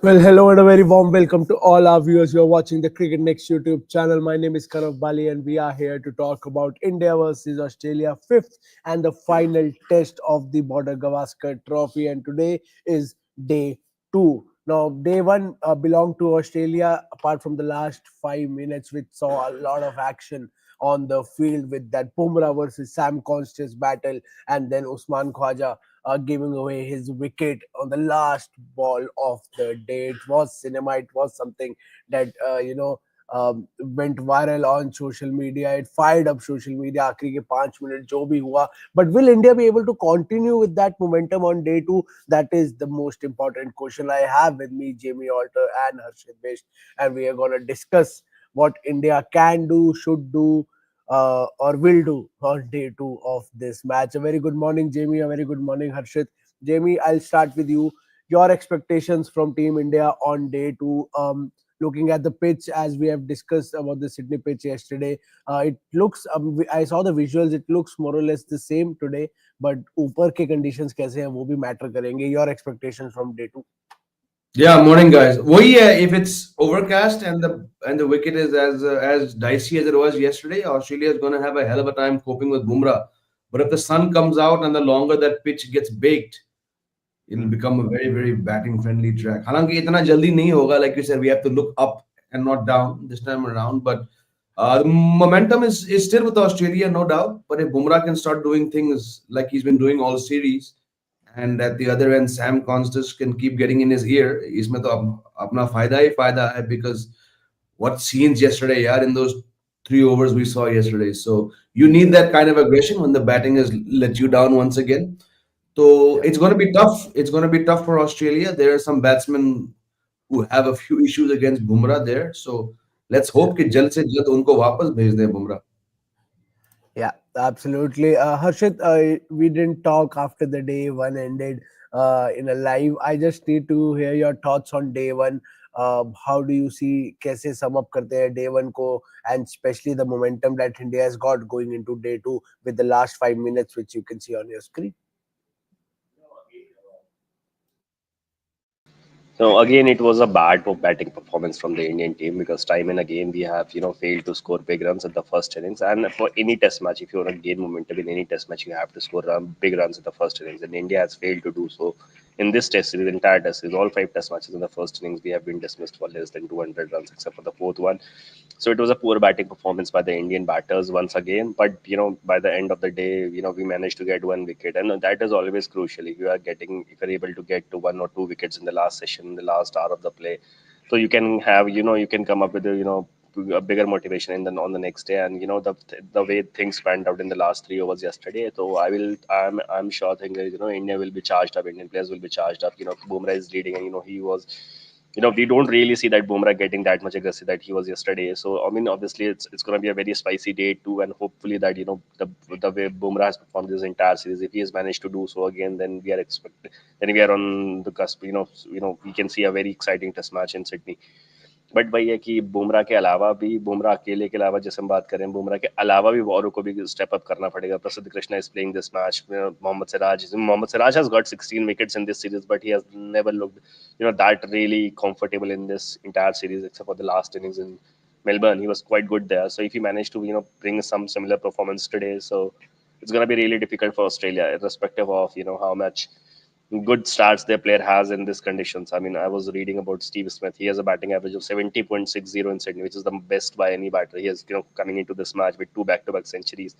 Well, hello and a very warm welcome to all our viewers who are watching the Cricket Next YouTube channel. My name is Kanav Bali and we are here to talk about India versus Australia, fifth and the final test of the Border Gavaskar Trophy. And today is day two. Now, day one belonged to Australia, apart from the last 5 minutes, which saw a lot of action on the field with that Bumrah versus Sam Konstas battle, and then Usman Khawaja giving away his wicket on the last ball of the day. It was cinema. It was something that went viral on social media. It fired up social media. आखिरी के 5 minute जो भी हुआ. But will India be able to continue with that momentum on day two? That is the most important question. I have with me Jamie Alter and Harshit Best, and we are going to discuss what India can do, should do, or will do on day two of this match. A very good morning, Jamie. A very good morning, Harshit. Jamie, I'll start with you. Your expectations from Team India on day two. Looking at the pitch, as we have discussed about the Sydney pitch yesterday, it looks. I saw the visuals. It looks more or less the same today. But ऊपर के conditions कैसे हैं वो भी matter करेंगे. Your expectations from day two. Yeah, morning guys. वही है, if it's overcast and the wicket is as dicey as it was yesterday, Australia is going to have a hell of a time coping with Bumrah. But if the sun comes out and the longer that pitch gets baked, it'll become a very very batting friendly track. हालांकि इतना जल्दी नहीं होगा, like you said, we have to look up and not down this time around. But the momentum is still with Australia, no doubt. But if Bumrah can start doing things like he's been doing all series, and at the other end Sam Konstas can keep getting in his ear, इसमें तो अपना फायदा ही फायदा है, because what scenes yesterday, yaar, in those 3 overs we saw yesterday. So you need that kind of aggression when the batting has let you down once again. So it's going to be tough. It's going to be tough for Australia. There are some batsmen who have a few issues against Bumrah there. So let's hope कि जल्द से जल्द उनको वापस भेज दें Bumrah. Yeah, absolutely. Harshit, we didn't talk after the day one ended in a live. I just need to hear your thoughts on day one. How do you see कैसे sum up करते हैं day one को, and especially the momentum that India has got going into day two with the last 5 minutes, which you can see on your screen. So again, it was a bad batting performance from the Indian team because time and again we have failed to score big runs at the first innings. And for any test match, if you want to gain momentum in any test match, you have to score big runs at the first innings. And India has failed to do so in this test series, entire test series. All 5 test matches in the first innings, we have been dismissed for less than 200 runs, except for the fourth one. So it was a poor batting performance by the Indian batters once again. But by the end of the day, we managed to get one wicket, and that is always crucial. If you're able to get to 1 or 2 wickets in the last session, in the last hour of the play, so you can have, you can come up with a bigger motivation on the next day. And the way things panned out in the last 3 overs yesterday. So I'm sure thing is, India will be charged up. Indian players will be charged up. Bumrah is leading, and he was. We don't really see that Bumrah getting that much aggressive that he was yesterday. So I mean, obviously, it's going to be a very spicy day too, and hopefully that the way Bumrah has performed this entire series, if he has managed to do so again, then we are on the cusp. We can see a very exciting test match in Sydney. But वही है कि बुमराह अकेले के अलावा जैसे हम बात करें, बुमराह के अलावा भी औरों को भी स्टेप अप करना पड़ेगा. Prasidh Krishna is playing this match. Mohammed Siraj has got 16 wickets in this series, but he has never looked that really comfortable in this entire series except for the last innings in Melbourne. He was quite good there. So if he managed to bring some similar performance today, so it's going to be really difficult for Australia, irrespective of how much good starts their player has in these conditions. I mean, I was reading about Steve Smith. He has a batting average of 70.60 in Sydney, which is the best by any batter. He is, coming into this match with 2 back-to-back centuries.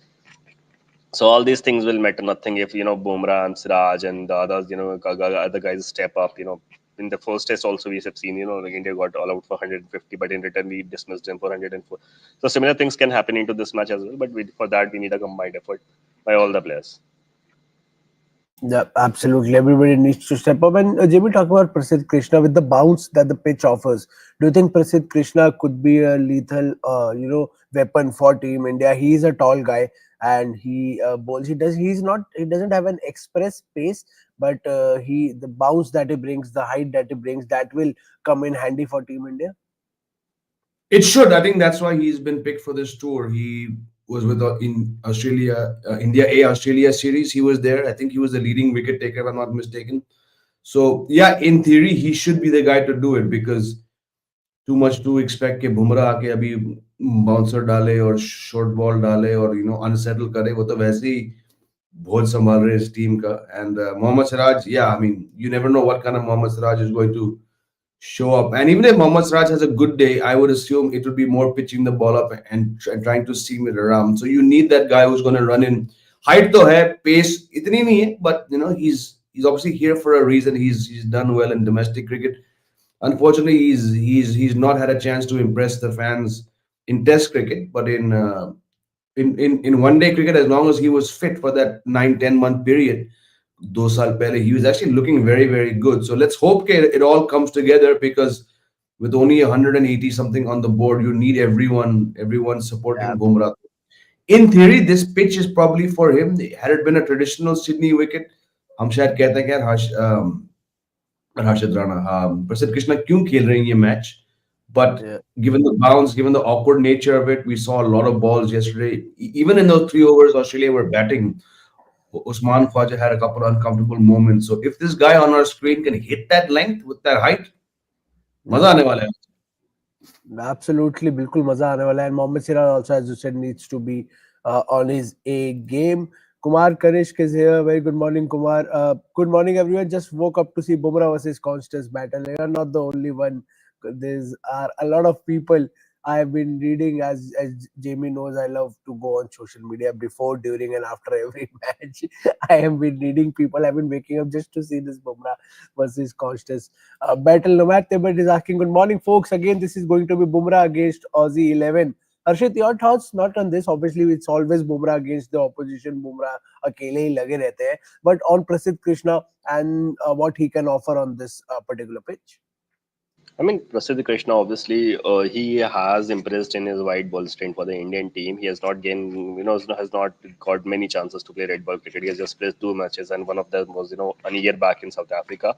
So all these things will matter nothing if Bumrah and Siraj and the others, other guys step up. In the first test also we have seen, like India got all out for 150, but in return we dismissed them for 104. So similar things can happen into this match as well. But for that we need a combined effort by all the players. Yeah, absolutely. Everybody needs to step up. And Jamie, talk about Prasidh Krishna with the bounce that the pitch offers. Do you think Prasidh Krishna could be a lethal, weapon for Team India? He's a tall guy and he bowls. He doesn't have an express pace, but the bounce that he brings, the height that he brings, that will come in handy for Team India. It should. I think that's why he's been picked for this tour. He was with in Australia, India A Australia series. He was there. I think he was the leading wicket taker, if I'm not mistaken. So yeah, in theory, he should be the guy to do it because too much to expect कि बुमराह आके अभी bouncer डाले और short ball डाले और unsettle करे, वो तो वैसे ही बहुत संभाल रहे हैं इस टीम का. And Mohammad Siraj, yeah, I mean, you never know what kind of Mohammad Siraj is going to show up. And even if Mohammad Siraj has a good day, I would assume it would be more pitching the ball up and trying to seam it around. So you need that guy who's going to run in. Height तो है, pace इतनी नहीं है, but he's obviously here for a reason. He's done well in domestic cricket. Unfortunately, he's not had a chance to impress the fans in Test cricket, but in one day cricket, as long as he was fit for that 9-10 month period, 2 saal pehle, he was actually looking very very good. So let's hope it all comes together because with only 180 something on the board, you need everyone supporting Yeah, Bumrah. In theory, this pitch is probably for him. Had it been a traditional Sydney wicket, हम शायद कहते हैं कि यार Harshad Rana, Prasidh Krishna क्यों खेल रहे हैं ये match? But yeah. given the bounce, given the awkward nature of it, we saw a lot of balls yesterday. Even in those 3 overs Australia were batting, Usman Khawaja had a couple of uncomfortable moments. So if this guy on our screen can hit that length with that height, मजा आने वाला है. Absolutely, बिल्कुल मजा आने वाला है. And Mohammed Siraj also, as you said, needs to be on his A game. Kumar Kanishk is here. Very good morning, Kumar. Good morning, everyone. Just woke up to see Bumrah versus Konstas battle. You are not the only one. There's are a lot of people. I have been reading, as Jamie knows, I love to go on social media before, during, and after every match. I have been reading. People have been waking up just to see this Bumrah versus Konstas battle. Nomad Tibet is asking, good morning, folks. Again, this is going to be Bumrah against Aussie 11. Harshit, your thoughts not on this? Obviously, it's always Bumrah against the opposition. Bumrah अकेले ही लगे रहते हैं. But on Prasidh Krishna and what he can offer on this particular pitch. I mean, Prasidh Krishna, obviously, he has impressed in his white ball stint for the Indian team. He has not gained, has not got many chances to play red ball cricket. He has just played 2 matches, and one of them was, a year back in South Africa.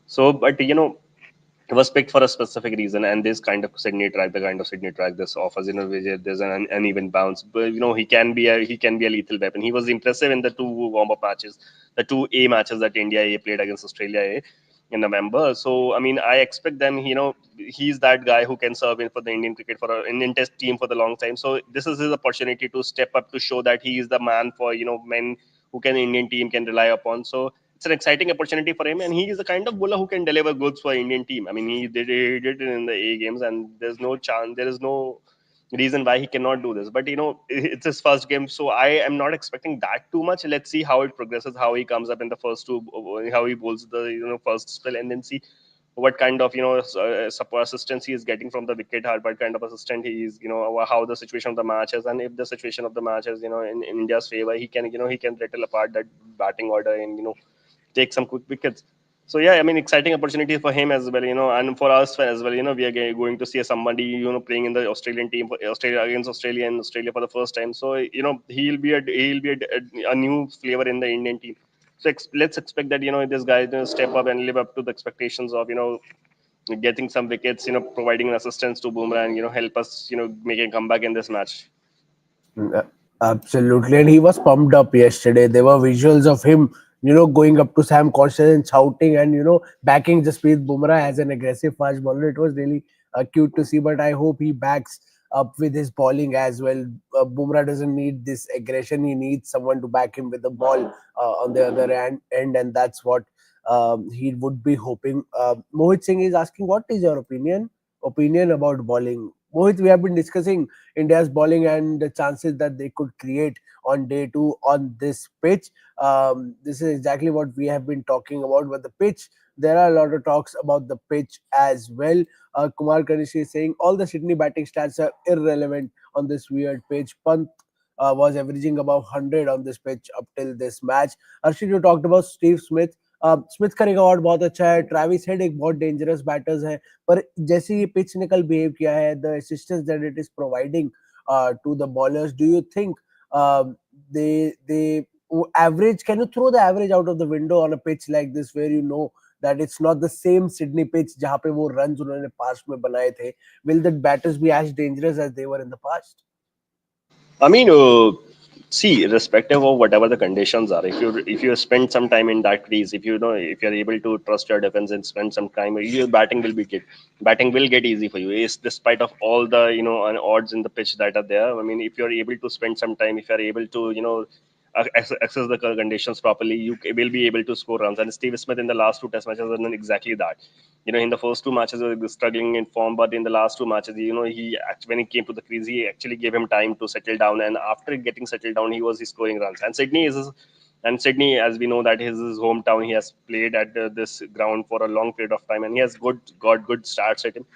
So, but, it was picked for a specific reason, and this kind of Sydney track, the kind of Sydney track this offers, where there's an uneven bounce, but he can be a lethal weapon. He was impressive in the 2 warm-up matches, the 2 A matches that India A played against Australia A in November. So I mean, I expect them. He's that guy who can serve in for the Indian cricket for an Indian Test team for the long time. So this is his opportunity to step up to show that he is the man for men who can Indian team can rely upon. So it's an exciting opportunity for him, and he is the kind of bowler who can deliver goods for Indian team. I mean, he did it in the A games, and there is no reason why he cannot do this. But it's his first game, so I am not expecting that too much. Let's see how it progresses, how he comes up in the first two, how he bowls the first spell, and then see what kind of support assistance he is getting from the wicket, what kind of assistant he is, how the situation of the match is, and if the situation of the match is in India's favor, he can rattle apart that batting order and take some quick wickets. So yeah, I mean, exciting opportunity for him as well, and for us as well. We are going to see somebody playing in the Australian team for Australia against Australia and Australia for the first time. So he'll be a new flavor in the Indian team. So let's expect that this guy step up and live up to the expectations of getting some wickets, providing an assistance to Bumrah and help us make a comeback in this match. Uh, Absolutely, and he was pumped up yesterday. There were visuals of him, going up to Sam Konstas and shouting and backing Jasprit Bumrah as an aggressive fast bowler. It was really cute to see. But I hope he backs up with his bowling as well. Bumrah doesn't need this aggression; he needs someone to back him with the ball on the other end, and that's what he would be hoping. Mohit Singh is asking, "What is your opinion about bowling?" Mohit, we have been discussing India's bowling and the chances that they could create on day two on this pitch. This is exactly what we have been talking about. But the pitch, there are a lot of talks about the pitch as well. Kumar Kanishi is saying all the Sydney batting stats are irrelevant on this weird pitch. Pant was averaging above 100 on this pitch up till this match. Arshid, you talked about Steve Smith. Smith का record बहुत अच्छा है. Travis head एक बहुत dangerous batters है, पर जैसे ये पिच ने कल बिहेव किया है, the assistance that it is providing to the bowlers, do you think they average, can you throw the average out of the window on a pitch like this where that it's not the same Sydney pitch जहाँ पे वो runs उन्होंने past में बनाए थे? Will the batters be as dangerous as they were in the past? I mean, See, irrespective of whatever the conditions are, if you spend some time in that crease, if you know if you're able to trust your defense and spend some time, your batting will get easy for you. Is despite of all the odds in the pitch that are there. I mean, if you're able to spend some time, if you're able to access the conditions properly, you will be able to score runs. And Steve Smith in the last two Test matches has done exactly that. In the first two matches he was struggling in form, but in the last two matches, when he came to the crease, he actually gave him time to settle down, and after getting settled down, he was scoring runs. And Sydney, as we know, that is his hometown. He has played at this ground for a long period of time, and he has got good starts at him.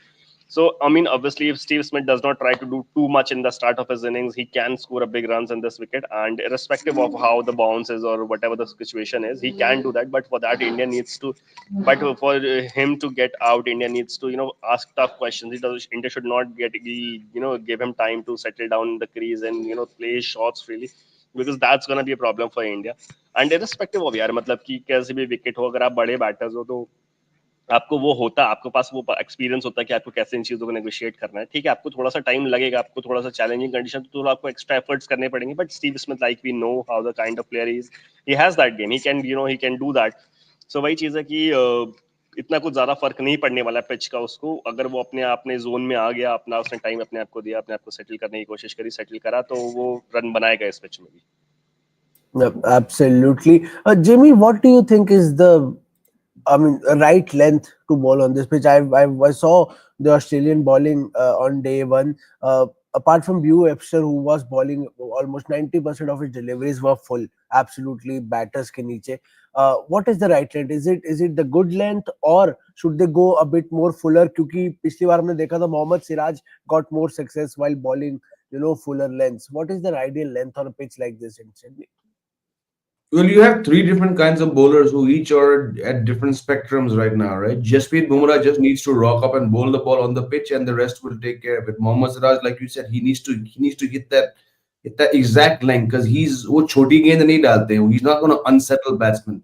So, I mean, obviously, if Steve Smith does not try to do too much in the start of his innings, he can score a big runs in this wicket. And irrespective of how the bounce is or whatever the situation is, he can do that. But for that, India needs to, but for him to get out, India needs to, ask tough questions. India should not give him time to settle down in the crease and, play his shots freely, because that's going to be a problem for India. And irrespective of यार मतलब कि कैसे भी wicket हो, अगर आप बड़े batters हो तो आपको वो होता है, आपके पास वो एक्सपीरियंस होता है कि आपको कैसे इन चीज़ों को नेगोशिएट करना है। ठीक है, आपको थोड़ा सा टाइम लगेगा, आपको थोड़ा सा चैलेंजिंग कंडीशन, तो थोड़ा आपको एक्स्ट्रा एफर्ट्स करने पड़ेंगे। But Steve Smith, like we know how the kind of player is, he has that game, he can do that. So वही चीज़ है कि इतना कुछ ज्यादा फर्क नहीं पड़ने वाला पिच का उसको, अगर वो अपने जोन में आ गया, अपना उसने टाइम अपने आप को दिया, अपने आप को सेटल करने की कोशिश करी, सेटल करा, तो वो रन बनाएगा इस पिच में भी। Absolutely. Jimmy, what do you think is the right length to bowl on this pitch? I saw the Australian bowling on day one. Apart from Bu Webster, who was bowling almost 90% of his deliveries were full, absolutely batters ke niche. What is the right length? Is it the good length, or should they go a bit more fuller? क्योंकि पिछली बार हमने देखा था Mohammad Siraj got more success while bowling, fuller lengths. What is the ideal length on a pitch like this in Sydney? Well, you have three different kinds of bowlers who each are at different spectrums right now, right? Jasprit Bumrah just needs to rock up and bowl the ball on the pitch, and the rest will take care of it. Mohammad Siraj, like you said, he needs to hit that exact length, because वो छोटी गेंद नहीं डालते हैं. He's not going to unsettle batsmen.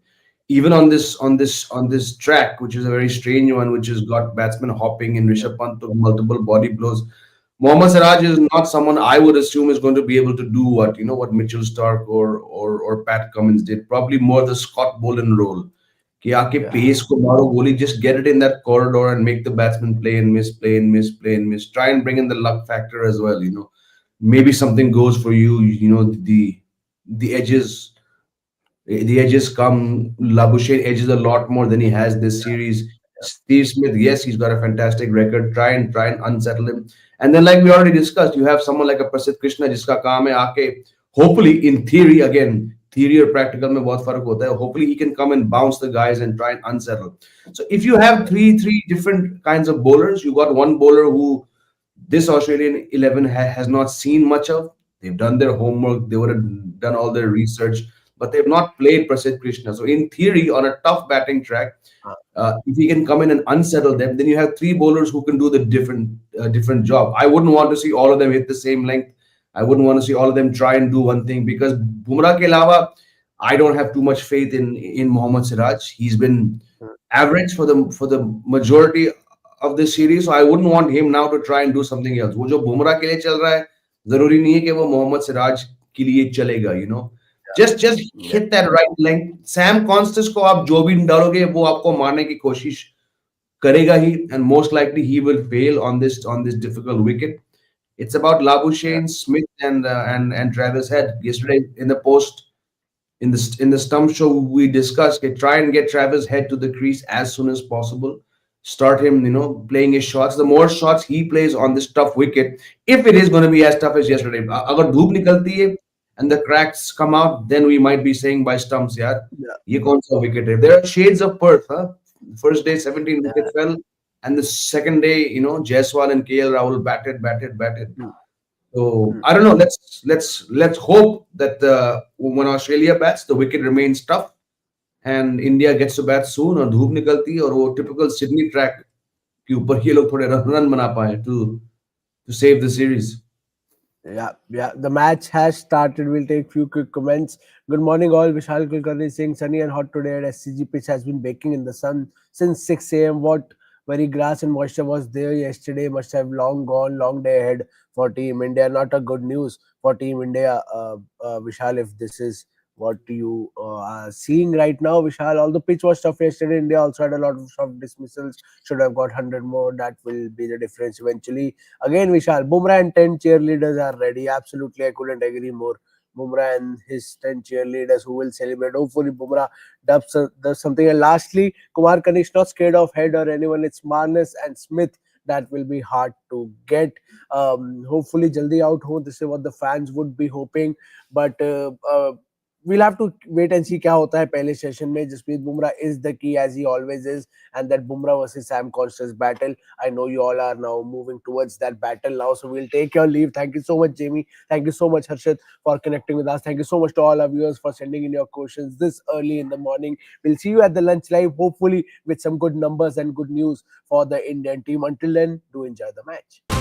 Even on this track, which is a very strange one, which has got batsmen hopping and Rishabh Pant took multiple body blows. Mohammad Siraj is not someone I would assume is going to be able to do what Mitchell Starc or Pat Cummins did. Probably more the Scott Boland role. कि आके Yeah. pace को मारो गोली, just get it in that corridor and make the batsman play and miss, play and miss, play and miss. Try and bring in the luck factor as well. Maybe something goes for you. The edges. The edges come. Labuschagne edges a lot more than he has this series. Steve Smith, yes, he's got a fantastic record. Try and unsettle him. And then, like we already discussed, you have someone like a Prasidh Krishna, जिसका काम है आके, hopefully, in theory, again, theory or practical में बहुत फर्क होता है. Hopefully, he can come and bounce the guys and try and unsettle. So, if you have three different kinds of bowlers, you got one bowler who this Australian 11 has not seen much of. They've done their homework, they would have done all their research, but they've not played Prasidh Krishna. So, in theory, on a tough batting track, if he can come in and unsettle them, then you have three bowlers who can do the different job. I wouldn't want to see all of them hit the same length. I wouldn't want to see all of them try and do one thing, because Bumrah ke alawa, I don't have too much faith in Mohammad Siraj. He's been average for the majority of this series, so I wouldn't want him now to try and do something else. वो जो बुमराह के लिए चल रहा है, जरूरी नहीं है कि वो मोहम्मद सिराज के लिए चलेगा. Just hit that right length. Sam Konstas को आप जो भी डालोगे वो आपको मारने की कोशिश करेगा ही, and most likely he will fail on this difficult wicket. It's about Labuschagne, Smith, and Travis Head. Yesterday in the post, in the stump show, we discussed try and get Travis Head to the crease as soon as possible. Start him, playing his shots. The more shots he plays on this tough wicket, if it is going to be as tough as yesterday, अगर धूप निकलती है and the cracks come out, then we might be saying by stumps, यार, Yeah. ये कौन सा wicket है? There are shades of Perth, huh? First day 17 Yeah. wicket fell, and the second day, Jaiswal and Rahul batted. Mm. So Mm. I don't know. Let's hope that when Australia bats, the wicket remains tough, and India gets to bat soon, और धूप निकलती है, और वो typical Sydney track के ऊपर ये लोग थोड़े रन बना पाए to save the series. Yeah. The match has started. We'll take few quick comments. Good morning, all. Vishal Kulkarni saying sunny and hot today at SCG. Pitch has been baking in the sun since 6 a.m. very grass and moisture was there yesterday. Must have long gone, long day ahead for Team India. Not a good news for Team India, Vishal. If this is what you are seeing right now, Vishal. Although pitch was tough yesterday, India also had a lot of soft dismissals. Should have got 100 more. That will be the difference eventually. Again, Vishal, Bumrah and 10 cheerleaders are ready. Absolutely, I couldn't agree more. Bumrah and his 10 cheerleaders who will celebrate. Hopefully, Bumrah does something. And lastly, Kumar Kanishk not scared of head or anyone. It's Marnus and Smith that will be hard to get. Hopefully, jaldi out ho. This is what the fans would be hoping. But we'll have to wait and see क्या होता है पहले session में. Jasprit Bumrah is the key as he always is, and that Bumrah versus Sam Konstas battle. I know you all are now moving towards that battle now, so we'll take your leave. Thank you so much, Jamie. Thank you so much, Harshit, for connecting with us. Thank you so much to all our viewers for sending in your questions this early in the morning. We'll see you at the lunch live, hopefully with some good numbers and good news for the Indian team. Until then, do enjoy the match.